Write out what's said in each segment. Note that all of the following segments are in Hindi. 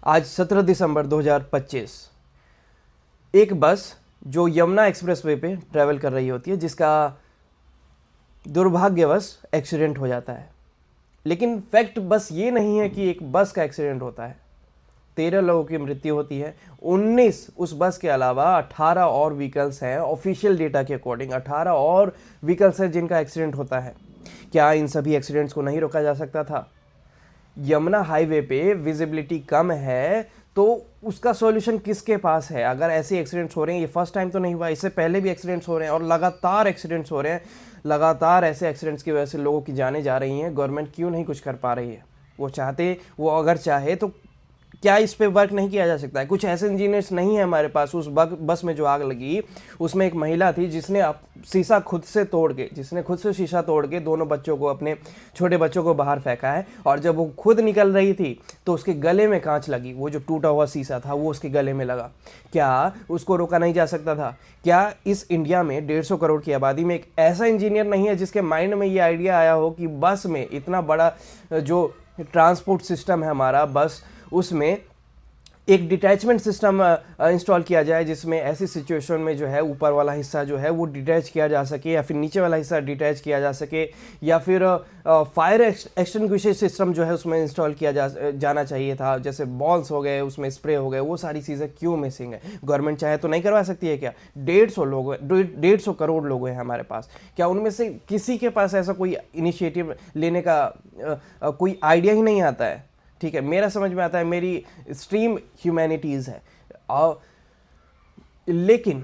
आज 17 दिसंबर 2025 एक बस जो यमुना एक्सप्रेसवे पे ट्रैवल कर रही होती है, जिसका दुर्भाग्यवश एक्सीडेंट हो जाता है। लेकिन फैक्ट बस ये नहीं है कि एक बस का एक्सीडेंट होता है। 13 लोगों की मृत्यु होती है। 19 उस बस के अलावा 18 और व्हीकल्स हैं। ऑफिशियल डेटा के अकॉर्डिंग 18 और व्हीकल्स हैं जिनका एक्सीडेंट होता है। क्या इन सभी एक्सीडेंट्स को नहीं रोका जा सकता था? यमुना हाईवे पे विजिबिलिटी कम है तो उसका सॉल्यूशन किसके पास है? अगर ऐसे एक्सीडेंट्स हो रहे हैं, ये फर्स्ट टाइम तो नहीं हुआ, इससे पहले भी एक्सीडेंट्स हो रहे हैं और लगातार एक्सीडेंट्स हो रहे हैं, लगातार ऐसे एक्सीडेंट्स की वजह से लोगों की जानें जा रही हैं। गवर्नमेंट क्यों नहीं कुछ कर पा रही है? वो अगर चाहे तो क्या इस पे वर्क नहीं किया जा सकता है? कुछ ऐसे इंजीनियर्स नहीं है हमारे पास? उस बस में जो आग लगी उसमें एक महिला थी जिसने खुद से शीशा तोड़ के दोनों बच्चों को, अपने छोटे बच्चों को बाहर फेंका है। और जब वो खुद निकल रही थी तो उसके गले में कांच लगी। वो जो टूटा हुआ शीशा था वो उसके गले में लगा। क्या उसको रोका नहीं जा सकता था? क्या इस इंडिया में 150 करोड़ की आबादी में एक ऐसा इंजीनियर नहीं है जिसके माइंड में ये आइडिया आया हो कि बस में, इतना बड़ा जो ट्रांसपोर्ट सिस्टम है हमारा बस, उसमें एक डिटैचमेंट सिस्टम इंस्टॉल किया जाए, जिसमें ऐसी सिचुएशन में जो है ऊपर वाला हिस्सा जो है वो डिटैच किया जा सके, या फिर नीचे वाला हिस्सा डिटैच किया जा सके, या फिर फायर एक्सटिंग्विशर सिस्टम जो है उसमें इंस्टॉल किया जाना चाहिए था। जैसे बॉल्स हो गए, उसमें स्प्रे हो गए, वो सारी चीज़ें क्यों मिसिंग है? गवर्नमेंट चाहे तो नहीं करवा सकती है क्या? 150 करोड़ लोग हैं हमारे पास। क्या उनमें से किसी के पास ऐसा कोई इनिशिएटिव लेने का कोई आइडिया ही नहीं आता है? ठीक है, मेरा समझ में आता है, मेरी स्ट्रीम ह्यूमैनिटीज़ है, और लेकिन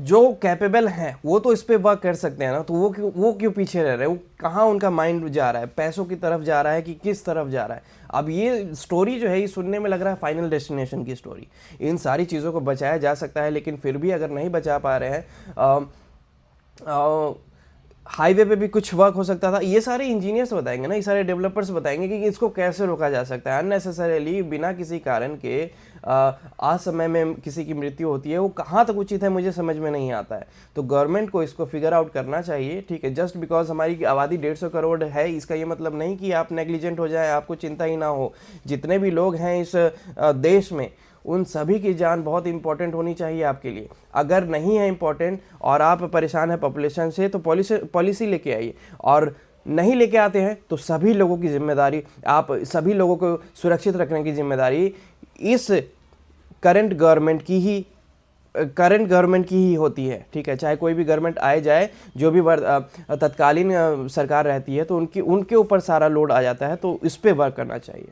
जो कैपेबल हैं वो तो इस पे वर्क कर सकते हैं ना। तो वो क्यों पीछे रह रहे हैं? वो कहाँ उनका माइंड जा रहा है? पैसों की तरफ जा रहा है कि किस तरफ जा रहा है? अब ये स्टोरी जो है ये सुनने में लग रहा है फाइनल डेस्टिनेशन की स्टोरी। इन सारी चीज़ों को बचाया जा सकता है, लेकिन फिर भी अगर नहीं बचा पा रहे हैं, हाईवे पे भी कुछ वर्क हो सकता था। ये सारे इंजीनियर्स बताएंगे ना, ये सारे डेवलपर्स बताएंगे कि इसको कैसे रोका जा सकता है। अननेसेसरीली बिना किसी कारण के असमय में किसी की मृत्यु होती है, वो कहाँ तक उचित है मुझे समझ में नहीं आता है। तो गवर्नमेंट को इसको फिगर आउट करना चाहिए। ठीक है, जस्ट बिकॉज हमारी आबादी 150 करोड़ है, इसका ये मतलब नहीं कि आप नेग्लिजेंट हो जाए, आपको चिंता ही ना हो। जितने भी लोग हैं इस देश में, उन सभी की जान बहुत इंपॉर्टेंट होनी चाहिए आपके लिए। अगर नहीं है इंपॉर्टेंट और आप परेशान हैं पॉपुलेशन से, तो पॉलिसी लेके आइए। और नहीं लेके आते हैं तो सभी लोगों की जिम्मेदारी, आप सभी लोगों को सुरक्षित रखने की जिम्मेदारी इस करंट गवर्नमेंट की ही होती है। ठीक है, चाहे कोई भी गवर्नमेंट आए जाए, जो भी तत्कालीन सरकार रहती है, तो उनके ऊपर सारा लोड आ जाता है। तो इस पर वर्क करना चाहिए।